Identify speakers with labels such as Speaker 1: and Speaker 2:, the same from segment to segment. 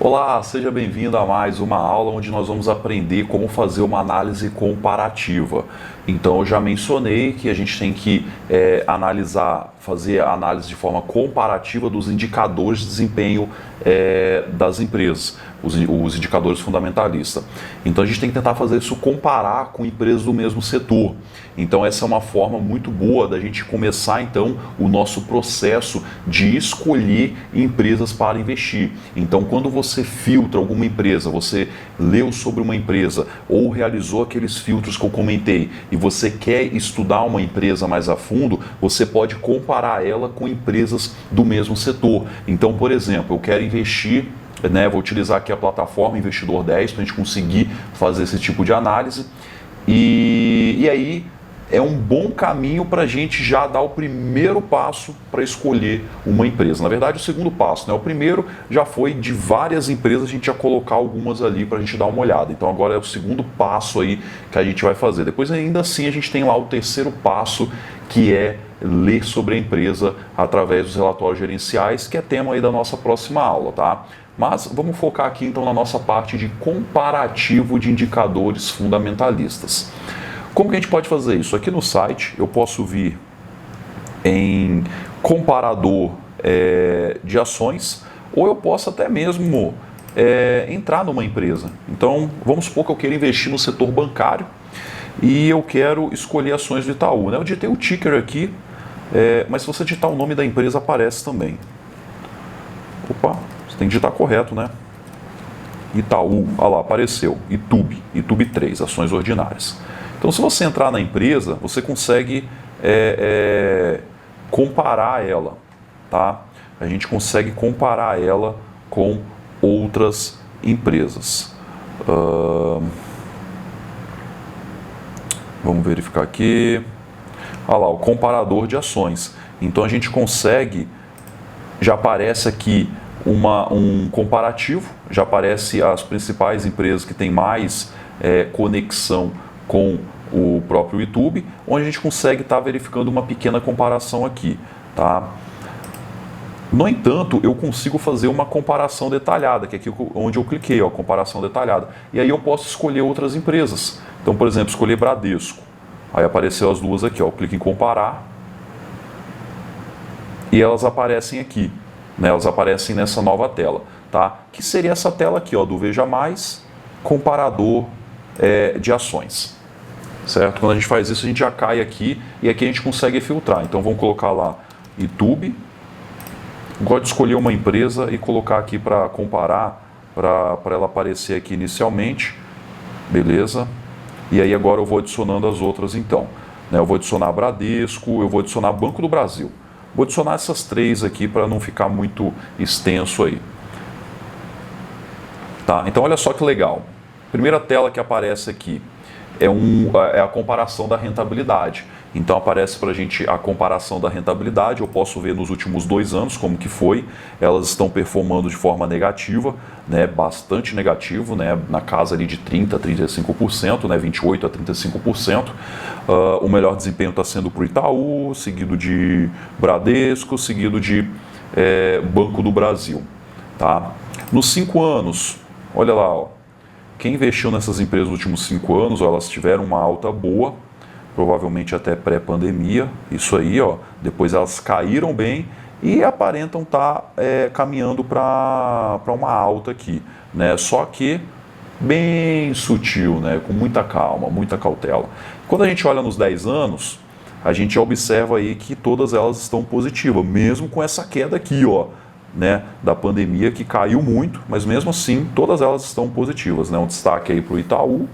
Speaker 1: Olá, seja bem-vindo a mais uma aula onde nós vamos aprender como fazer uma análise comparativa. Então, eu já mencionei que a gente tem que fazer a análise de forma comparativa dos indicadores de desempenho das empresas, os indicadores fundamentalistas. Então, a gente tem que tentar fazer isso comparar com empresas do mesmo setor. Então, essa é uma forma muito boa da gente começar, então, o nosso processo de escolher empresas para investir. Então, quando você filtra alguma empresa, você leu sobre uma empresa ou realizou aqueles filtros que eu comentei e você quer estudar uma empresa mais a fundo, você pode comparar ela com empresas do mesmo setor. Então, por exemplo, eu quero investir, vou utilizar aqui a plataforma Investidor 10 para a gente conseguir fazer esse tipo de análise. E aí é um bom caminho para a gente já dar o primeiro passo para escolher uma empresa. Na verdade, o segundo passo, o primeiro já foi de várias empresas, a gente já colocar algumas ali para a gente dar uma olhada. Então agora é o segundo passo aí que a gente vai fazer. Depois ainda assim a gente tem lá o terceiro passo, que é ler sobre a empresa através dos relatórios gerenciais, que é tema aí da nossa próxima aula, tá? Mas vamos focar aqui então na nossa parte de comparativo de indicadores fundamentalistas. Como que a gente pode fazer isso? Aqui no site eu posso vir em comparador de ações, ou eu posso até mesmo entrar numa empresa. Então vamos supor que eu queira investir no setor bancário e eu quero escolher ações do Itaú. Eu digitei o ticker aqui, mas se você digitar o nome da empresa aparece também. Opa, você tem que digitar correto, né? Itaú, olha lá, apareceu. Itube 3, ações ordinárias. Então, se você entrar na empresa, você consegue comparar ela, tá? A gente consegue comparar ela com outras empresas. Vamos verificar aqui. Olha lá, o comparador de ações. Então, a gente consegue, já aparece aqui um comparativo, já aparece as principais empresas que têm mais conexão com o próprio YouTube, onde a gente consegue estar verificando uma pequena comparação aqui, tá? No entanto, eu consigo fazer uma comparação detalhada, que é aqui onde eu cliquei, ó, comparação detalhada. E aí eu posso escolher outras empresas. Então, por exemplo, escolher Bradesco. Aí apareceu as duas aqui, ó, eu clico em comparar e elas aparecem aqui, elas aparecem nessa nova tela, tá? Que seria essa tela aqui, ó, do Veja Mais, comparador de ações. Certo? Quando a gente faz isso, a gente já cai aqui e aqui a gente consegue filtrar. Então vamos colocar lá YouTube. Gosto de escolher uma empresa e colocar aqui para comparar, para ela aparecer aqui inicialmente. Beleza? E aí agora eu vou adicionando as outras então. Eu vou adicionar Bradesco, eu vou adicionar Banco do Brasil. Vou adicionar essas três aqui para não ficar muito extenso aí. Tá? Então olha só que legal. Primeira tela que aparece aqui é a comparação da rentabilidade. Então aparece para a gente a comparação da rentabilidade. Eu posso ver nos últimos 2 anos como que foi. Elas estão performando de forma negativa, bastante negativo, na casa ali de 30% a 35%, 28% a 35%. O melhor desempenho está sendo para o Itaú, seguido de Bradesco, seguido de Banco do Brasil. Tá? Nos 5 anos, olha lá, ó. Quem investiu nessas empresas nos últimos 5 anos, elas tiveram uma alta boa, provavelmente até pré-pandemia, isso aí, ó, depois elas caíram bem e aparentam estar caminhando para uma alta aqui, só que bem sutil, com muita calma, muita cautela. Quando a gente olha nos 10 anos, a gente observa aí que todas elas estão positivas, mesmo com essa queda aqui, ó, da pandemia, que caiu muito, mas mesmo assim todas elas estão positivas. Um destaque aí para o Itaú,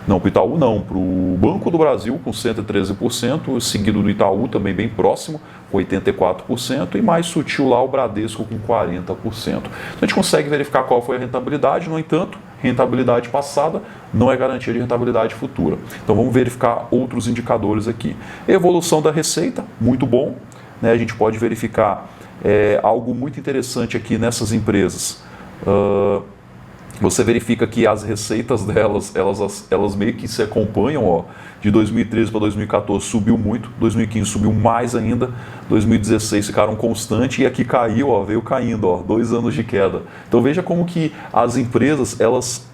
Speaker 1: para o Banco do Brasil com 113%, seguido do Itaú também bem próximo, com 84%, e mais sutil lá o Bradesco com 40%. Então a gente consegue verificar qual foi a rentabilidade, no entanto, rentabilidade passada não é garantia de rentabilidade futura. Então vamos verificar outros indicadores aqui. Evolução da receita, muito bom, a gente pode verificar algo muito interessante aqui nessas empresas. você verifica que as receitas delas, elas meio que se acompanham, ó, de 2013 para 2014 subiu muito, 2015 subiu mais ainda, 2016 ficaram constantes e aqui caiu, ó, veio caindo, ó, 2 anos de queda. Então veja como que as empresas, elas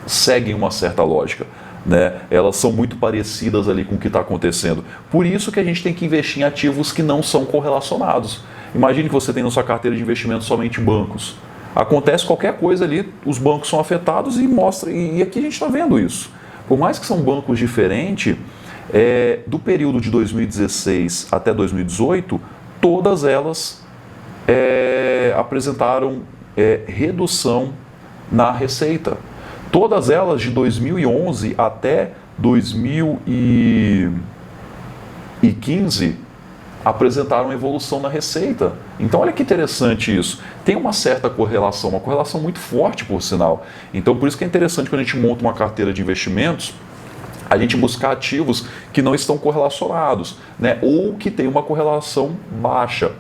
Speaker 1: seguem uma certa lógica, né? Elas são muito parecidas ali com o que está acontecendo. Por isso que a gente tem que investir em ativos que não são correlacionados. Imagine que você tem na sua carteira de investimento somente bancos. Acontece qualquer coisa ali, os bancos são afetados e mostra. E aqui a gente está vendo isso. Por mais que são bancos diferentes, do período de 2016 até 2018, todas elas apresentaram redução na receita. Todas elas de 2011 até 2015 apresentaram evolução na receita. Então olha que interessante isso. Tem uma certa correlação, uma correlação muito forte, por sinal. Então por isso que é interessante quando a gente monta uma carteira de investimentos, a gente buscar ativos que não estão correlacionados, né? Ou que tem uma correlação baixa.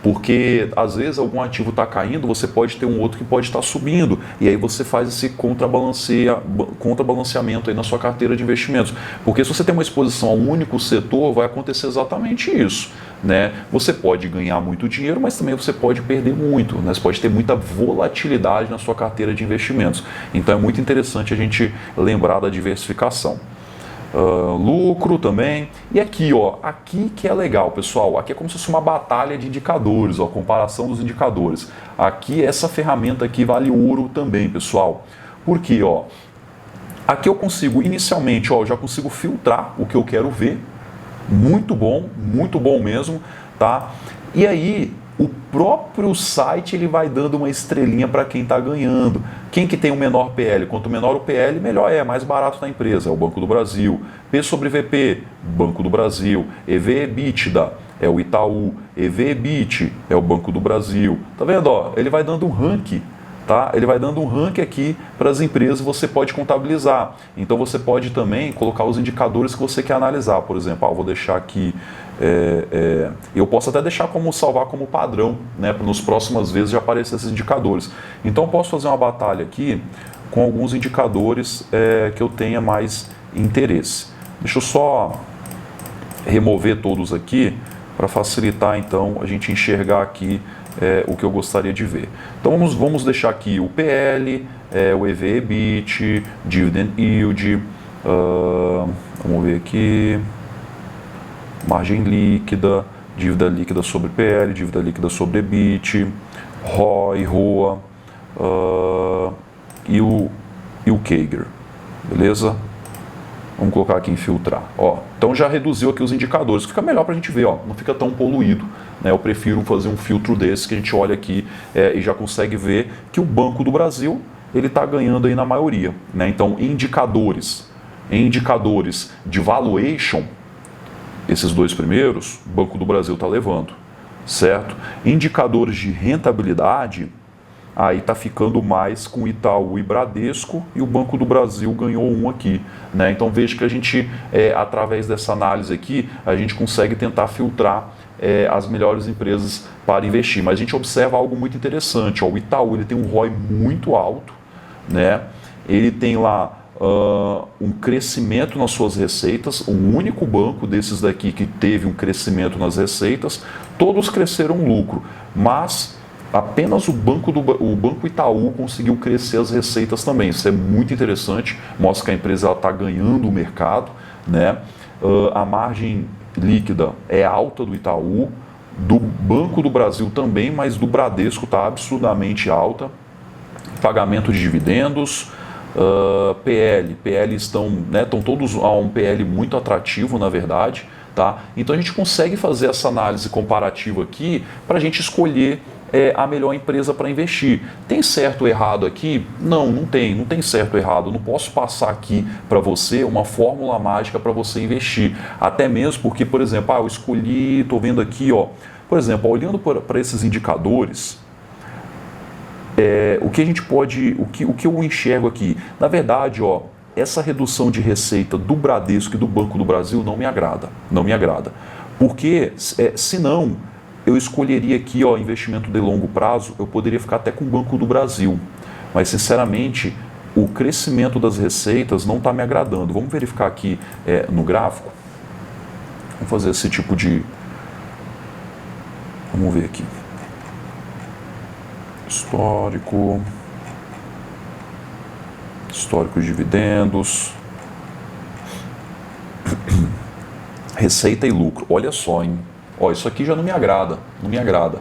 Speaker 1: Porque às vezes algum ativo está caindo, você pode ter um outro que pode estar subindo. E aí você faz esse contrabalanceamento aí na sua carteira de investimentos. Porque se você tem uma exposição a um único setor, vai acontecer exatamente isso, né? Você pode ganhar muito dinheiro, mas também você pode perder muito, né? Você pode ter muita volatilidade na sua carteira de investimentos. Então é muito interessante a gente lembrar da diversificação. Lucro também. E aqui, ó, aqui que é legal, pessoal. Aqui é como se fosse uma batalha de indicadores, ó, comparação dos indicadores. Aqui, essa ferramenta aqui vale ouro também, pessoal. Por quê, ó? Aqui eu consigo, inicialmente, ó, eu já consigo filtrar o que eu quero ver. Muito bom mesmo, tá? E aí, o próprio site ele vai dando uma estrelinha para quem está ganhando. Quem que tem o menor PL? Quanto menor o PL, melhor mais barato na empresa. É o Banco do Brasil. P sobre VP, Banco do Brasil. EV/EBITDA é o Itaú. EV/EBIT é o Banco do Brasil. Tá vendo? Ó, ele vai dando um ranking. Tá? Ele vai dando um ranking aqui para as empresas, você pode contabilizar. Então você pode também colocar os indicadores que você quer analisar. Por exemplo, vou deixar aqui, eu posso até deixar salvar como padrão, né, para nos próximas vezes já aparecer esses indicadores. Então eu posso fazer uma batalha aqui com alguns indicadores que eu tenha mais interesse. Deixa eu só remover todos aqui para facilitar então a gente enxergar aqui o que eu gostaria de ver. Então vamos deixar aqui o PL, o EV/EBIT, Dividend Yield, vamos ver aqui, margem líquida, dívida líquida sobre PL, dívida líquida sobre EBIT, ROI, ROA e o CAGR, beleza? Vamos colocar aqui em filtrar. Ó, então já reduziu aqui os indicadores, fica melhor para a gente ver, ó, não fica tão poluído. Né? Eu prefiro fazer um filtro desse que a gente olha aqui e já consegue ver que o Banco do Brasil ele está ganhando aí na maioria. Né? Então, indicadores de valuation, esses dois primeiros, o Banco do Brasil está levando, certo? Indicadores de rentabilidade, aí está ficando mais com Itaú e Bradesco, e o Banco do Brasil ganhou um aqui. Né? Então veja que a gente, através dessa análise aqui, a gente consegue tentar filtrar as melhores empresas para investir. Mas a gente observa algo muito interessante. Ó, o Itaú ele tem um ROI muito alto, né? Ele tem lá um crescimento nas suas receitas, o único banco desses daqui que teve um crescimento nas receitas, todos cresceram lucro, mas apenas o Banco Itaú conseguiu crescer as receitas também. Isso é muito interessante, mostra que a empresa está ganhando o mercado, né? A margem líquida é alta do Itaú, do Banco do Brasil também, mas do Bradesco está absurdamente alta. Pagamento de dividendos, PL estão todos a um PL muito atrativo, na verdade. Tá? Então a gente consegue fazer essa análise comparativa aqui para a gente escolher a melhor empresa para investir. Tem certo ou errado aqui? Não tem certo ou errado. Eu não posso passar aqui para você uma fórmula mágica para você investir. Até mesmo porque, por exemplo, eu escolhi, estou vendo aqui, ó, por exemplo, olhando para esses indicadores, o que a gente pode, o que eu enxergo aqui, na verdade, ó, essa redução de receita do Bradesco e do Banco do Brasil não me agrada. Porque, senão, eu escolheria aqui, ó, investimento de longo prazo, eu poderia ficar até com o Banco do Brasil. mas sinceramente o crescimento das receitas não está me agradando. Vamos verificar aqui no gráfico. Vamos fazer esse tipo de... Vamos ver aqui. Histórico de dividendos. Receita e lucro. Olha só, hein? Ó, isso aqui já não me agrada. Não me agrada.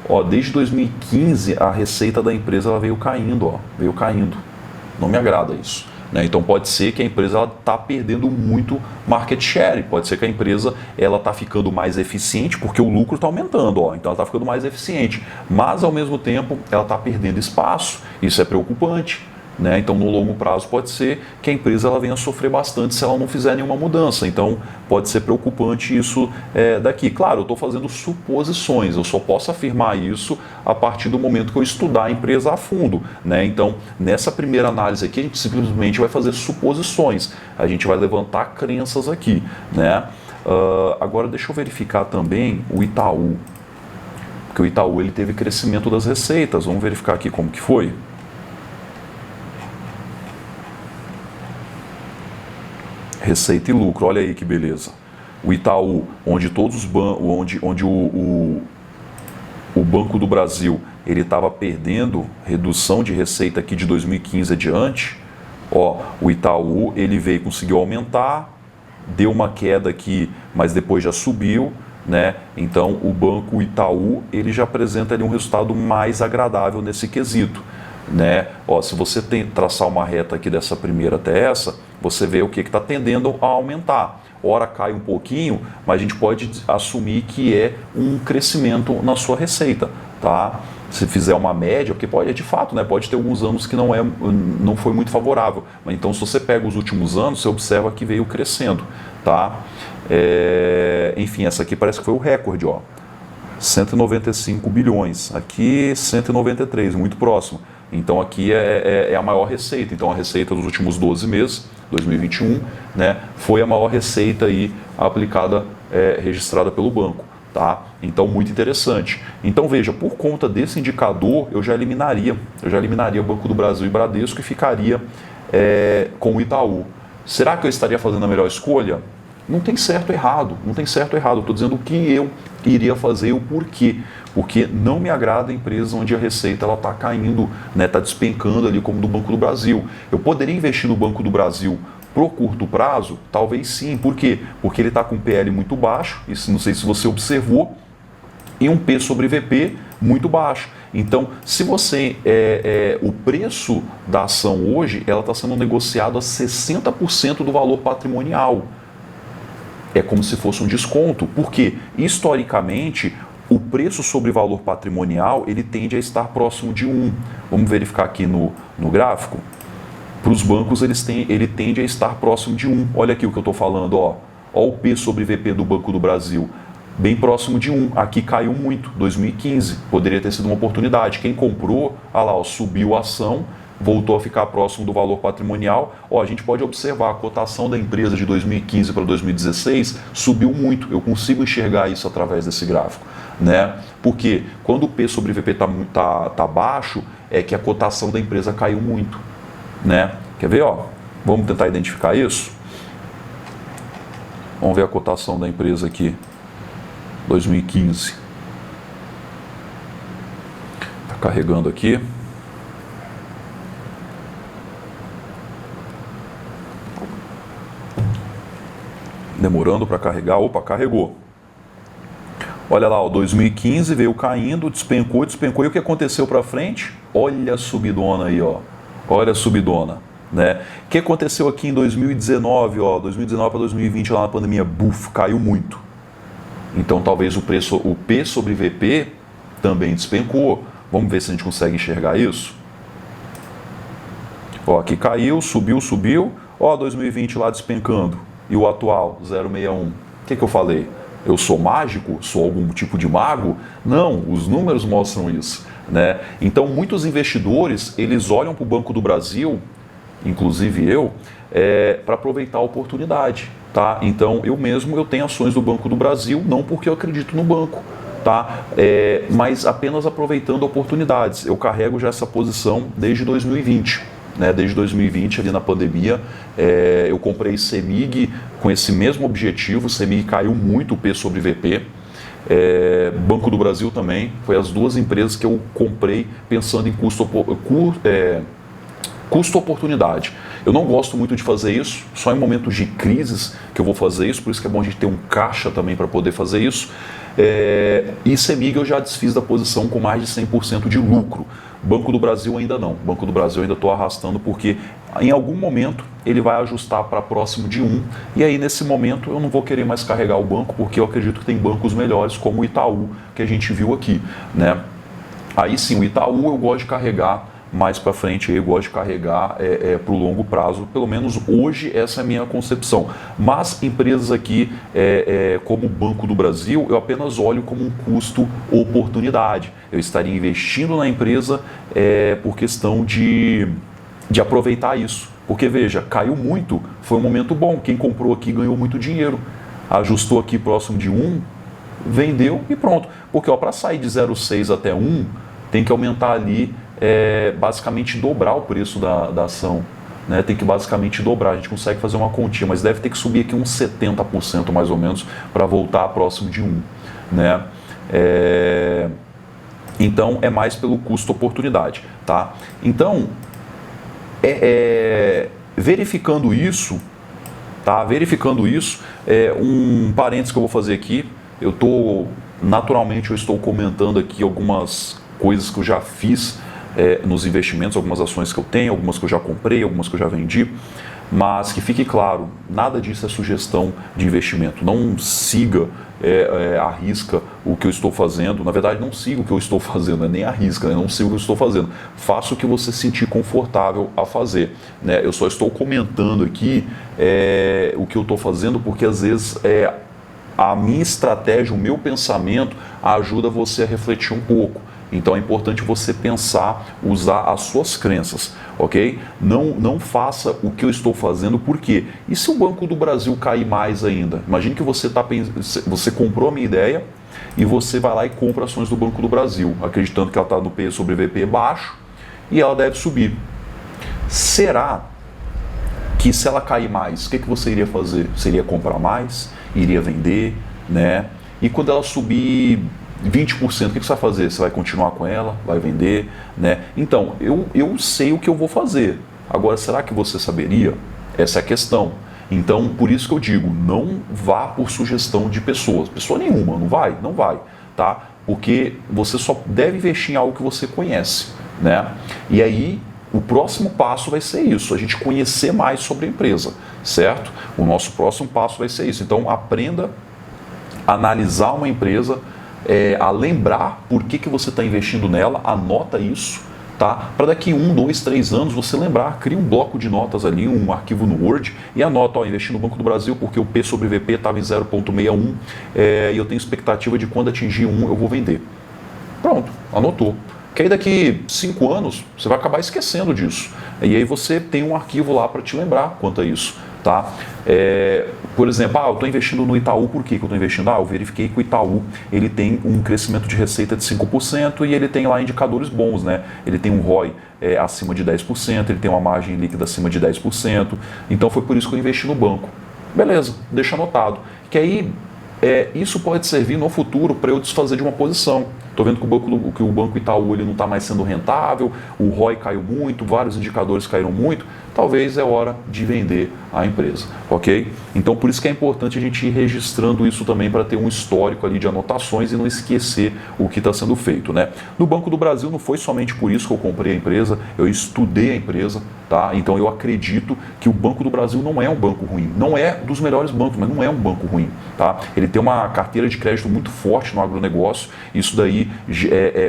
Speaker 1: Ó, desde 2015 a receita da empresa ela veio caindo, ó. Veio caindo. Não me agrada isso. Né? Então pode ser que a empresa está perdendo muito market share, pode ser que a empresa está ficando mais eficiente porque o lucro está aumentando, ó. Então ela está ficando mais eficiente, mas ao mesmo tempo ela está perdendo espaço, isso é preocupante. Né? Então no longo prazo pode ser que a empresa ela venha a sofrer bastante se ela não fizer nenhuma mudança, então pode ser preocupante isso daqui. Claro, eu estou fazendo suposições, eu só posso afirmar isso a partir do momento que eu estudar a empresa a fundo. Né? Então nessa primeira análise aqui a gente simplesmente vai fazer suposições, a gente vai levantar crenças aqui. Né? Agora deixa eu verificar também o Itaú, porque o Itaú ele teve crescimento das receitas, vamos verificar aqui como que foi. Receita e lucro, olha aí que beleza. O Itaú, onde todos os bancos, onde o Banco do Brasil ele estava perdendo redução de receita aqui de 2015 adiante, ó, o Itaú ele veio, conseguiu aumentar, deu uma queda aqui, mas depois já subiu, né? Então o Banco Itaú ele já apresenta ali um resultado mais agradável nesse quesito. Né? Ó, se você traçar uma reta aqui dessa primeira até essa, você vê o que está tendendo a aumentar. Ora cai um pouquinho, mas a gente pode assumir que é um crescimento na sua receita, tá? Se fizer uma média, porque pode, de fato, né, pode ter alguns anos que não foi muito favorável. Mas então, se você pega os últimos anos, você observa que veio crescendo, tá? Enfim, essa aqui parece que foi o recorde, ó. 195 bilhões, aqui 193, muito próximo. Então aqui é a maior receita. Então a receita dos últimos 12 meses, 2021, né, foi a maior receita aí aplicada, registrada pelo banco. Tá? Então muito interessante. Então veja, por conta desse indicador, eu já eliminaria o Banco do Brasil e Bradesco e ficaria com o Itaú. Será que eu estaria fazendo a melhor escolha? Não tem certo ou errado, não tem certo ou errado. Eu estou dizendo o que eu iria fazer e o porquê. Porque não me agrada a empresa onde a receita está caindo, né, está despencando ali como do Banco do Brasil. Eu poderia investir no Banco do Brasil pro curto prazo? Talvez sim. Por quê? Porque ele está com um PL muito baixo, isso não sei se você observou, e um P sobre VP muito baixo. Então, se você o preço da ação hoje, ela está sendo negociada a 60% do valor patrimonial. É como se fosse um desconto, porque historicamente o preço sobre valor patrimonial ele tende a estar próximo de 1. Vamos verificar aqui no gráfico. Para os bancos ele tende a estar próximo de 1. Olha aqui o que eu estou falando, ó. Ó o P sobre VP do Banco do Brasil, bem próximo de 1. Aqui caiu muito, 2015. Poderia ter sido uma oportunidade. Quem comprou, olha lá, ó, subiu a ação, voltou a ficar próximo do valor patrimonial. Ó, a gente pode observar a cotação da empresa de 2015 para 2016 subiu muito. Eu consigo enxergar isso através desse gráfico, né? Porque quando o P sobre VP tá baixo, é que a cotação da empresa caiu muito, né? Quer ver? Ó, vamos tentar identificar isso. Vamos ver a cotação da empresa aqui, 2015. Está carregando aqui. Demorando para carregar. Opa, carregou. Olha lá, ó, 2015 veio caindo, despencou, e o que aconteceu para frente? Olha a subidona aí, ó. Olha a subidona, né? O que aconteceu aqui em 2019, ó, 2019 para 2020 lá na pandemia, buf, caiu muito. Então talvez o P sobre VP também despencou. Vamos ver se a gente consegue enxergar isso. Ó, aqui caiu, subiu. Ó, 2020 lá despencando. E o atual, 0,61. O que eu falei? Eu sou mágico? Sou algum tipo de mago? Não, os números mostram isso, né? Então, muitos investidores, eles olham para o Banco do Brasil, inclusive eu, para aproveitar a oportunidade, tá? Então, eu tenho ações do Banco do Brasil, não porque eu acredito no banco, tá? Mas apenas aproveitando oportunidades. Eu carrego já essa posição desde 2020. Né, desde 2020, ali na pandemia, eu comprei CEMIG com esse mesmo objetivo. CEMIG caiu muito o P sobre VP. Banco do Brasil também, foi as duas empresas que eu comprei pensando em custo-oportunidade. Eu não gosto muito de fazer isso, só em momentos de crises que eu vou fazer isso, por isso que é bom a gente ter um caixa também para poder fazer isso. E CEMIG eu já desfiz da posição com mais de 100% de lucro. Banco do Brasil ainda não. Banco do Brasil ainda estou arrastando porque em algum momento ele vai ajustar para próximo de 1. E aí nesse momento eu não vou querer mais carregar o banco porque eu acredito que tem bancos melhores como o Itaú, que a gente viu aqui, né? Aí sim, o Itaú eu gosto de carregar mais para frente, eu gosto de carregar para o longo prazo, pelo menos hoje essa é a minha concepção. Mas empresas aqui como o Banco do Brasil, eu apenas olho como um custo-oportunidade. Eu estaria investindo na empresa por questão de aproveitar isso. Porque veja, caiu muito, foi um momento bom, quem comprou aqui ganhou muito dinheiro, ajustou aqui próximo de 1, vendeu e pronto. Porque para sair de 0,6 até 1, tem que aumentar ali, basicamente dobrar o preço da ação. Né? Tem que basicamente dobrar, a gente consegue fazer uma continha, mas deve ter que subir aqui uns 70% mais ou menos para voltar próximo de 1. Né? Então é mais pelo custo-oportunidade. Tá? Então, verificando isso, tá? Um parênteses que eu vou fazer aqui, naturalmente eu estou comentando aqui algumas coisas que eu já fiz nos investimentos, algumas ações que eu tenho, algumas que eu já comprei, algumas que eu já vendi, mas que fique claro, nada disso é sugestão de investimento. Não siga, arrisca o que eu estou fazendo. Na verdade, não siga o que eu estou fazendo, nem arrisca, né? Não siga o que eu estou fazendo. Faça o que você se sentir confortável a fazer. Né? Eu só estou comentando aqui o que eu estou fazendo porque às vezes a minha estratégia, o meu pensamento ajuda você a refletir um pouco. Então é importante você pensar, usar as suas crenças, ok? Não faça o que eu estou fazendo, por quê? E se o Banco do Brasil cair mais ainda? Imagine que você comprou a minha ideia e você vai lá e compra ações do Banco do Brasil, acreditando que ela está no P sobre VP baixo e ela deve subir. Será que se ela cair mais, o que você iria fazer? Você iria comprar mais? Iria vender? Né? E quando ela subir 20%, o que você vai fazer? Você vai continuar com ela? Vai vender? Né? Então, eu sei o que eu vou fazer. Agora, será que você saberia? Essa é a questão. Então, por isso que eu digo, não vá por sugestão de pessoas. Pessoa nenhuma, não vai. Tá? Porque você só deve investir em algo que você conhece. Né? E aí, o próximo passo vai ser isso, a gente conhecer mais sobre a empresa, certo? O nosso próximo passo vai ser isso. Então, aprenda a analisar uma empresa, a lembrar por que você está investindo nela, anota isso, tá? Para daqui 1, 2, 3 anos você lembrar, cria um bloco de notas ali, um arquivo no Word e anota, investi no Banco do Brasil porque o P sobre VP estava em 0,61 e eu tenho expectativa de quando atingir 1 eu vou vender. Pronto, anotou. Que aí daqui 5 anos você vai acabar esquecendo disso. E aí você tem um arquivo lá para te lembrar quanto a isso. Tá? Por exemplo, eu estou investindo no Itaú, por que eu estou investindo? Eu verifiquei que o Itaú ele tem um crescimento de receita de 5% e ele tem lá indicadores bons, né? Ele tem um ROI acima de 10%, ele tem uma margem líquida acima de 10%, então foi por isso que eu investi no banco. Beleza, deixa anotado. Que aí isso pode servir no futuro para eu desfazer de uma posição. Estou vendo que o Banco Itaú ele não está mais sendo rentável, o ROI caiu muito, vários indicadores caíram muito, talvez é hora de vender a empresa, ok? Então por isso que é importante a gente ir registrando isso também para ter um histórico ali de anotações e não esquecer o que está sendo feito, né? No Banco do Brasil não foi somente por isso que eu comprei a empresa, eu estudei a empresa, tá? Então eu acredito que o Banco do Brasil não é um banco ruim, não é dos melhores bancos, mas não é um banco ruim, tá? Ele tem uma carteira de crédito muito forte no agronegócio, isso daí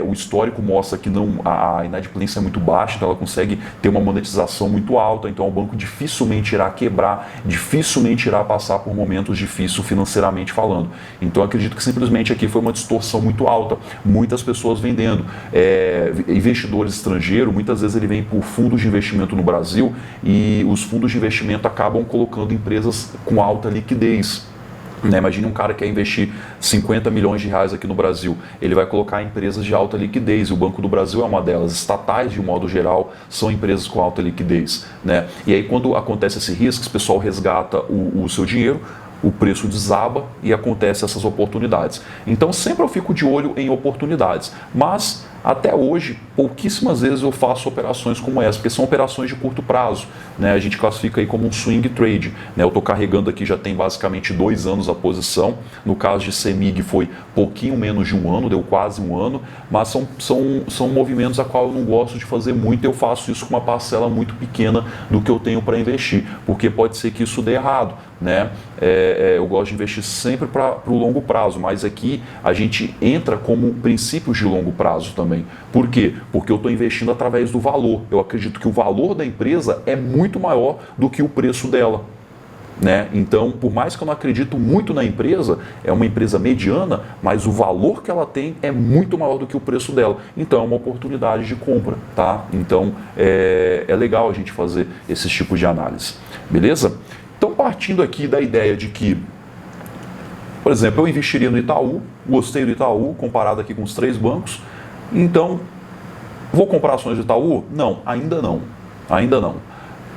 Speaker 1: o histórico mostra que a inadimplência é muito baixa, então ela consegue ter uma monetização muito alta, então o banco dificilmente irá quebrar, dificilmente irá passar por momentos difíceis financeiramente falando. Então eu acredito que simplesmente aqui foi uma distorção muito alta, muitas pessoas vendendo, investidores estrangeiros, muitas vezes ele vem por fundos de investimento no Brasil e os fundos de investimento acabam colocando empresas com alta liquidez. Né? Imagine um cara que quer investir 50 milhões de reais aqui no Brasil. Ele vai colocar empresas de alta liquidez. E o Banco do Brasil é uma delas. Estatais, de um modo geral, são empresas com alta liquidez. Né? E aí, quando acontece esse risco, o pessoal resgata o seu dinheiro, o preço desaba e acontece essas oportunidades. Então, sempre eu fico de olho em oportunidades. Mas, até hoje, pouquíssimas vezes eu faço operações como essa, porque são operações de curto prazo. Né? A gente classifica aí como um swing trade. Né? Eu estou carregando aqui, já tem basicamente 2 anos a posição. No caso de CEMIG foi pouquinho menos de 1 ano, deu quase 1 ano. Mas são movimentos a qual eu não gosto de fazer muito. Eu faço isso com uma parcela muito pequena do que eu tenho para investir, porque pode ser que isso dê errado. Né? Eu gosto de investir sempre para o longo prazo, mas aqui a gente entra como princípios de longo prazo também. Por quê? Porque eu estou investindo através do valor. Eu acredito que o valor da empresa é muito maior do que o preço dela. Né? Então, por mais que eu não acredito muito na empresa, é uma empresa mediana, mas o valor que ela tem é muito maior do que o preço dela. Então, é uma oportunidade de compra. Tá? Então, é legal a gente fazer esses tipos de análise. Beleza? Então, partindo aqui da ideia de que, por exemplo, eu investiria no Itaú, gostei do Itaú, comparado aqui com os 3 bancos, então, vou comprar ações do Itaú? Não, ainda não. Ainda não.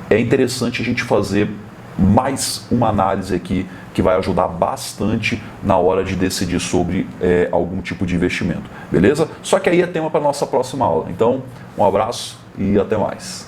Speaker 1: É interessante a gente fazer mais uma análise aqui que vai ajudar bastante na hora de decidir sobre algum tipo de investimento. Beleza? Só que aí é tema para a nossa próxima aula. Então, um abraço e até mais.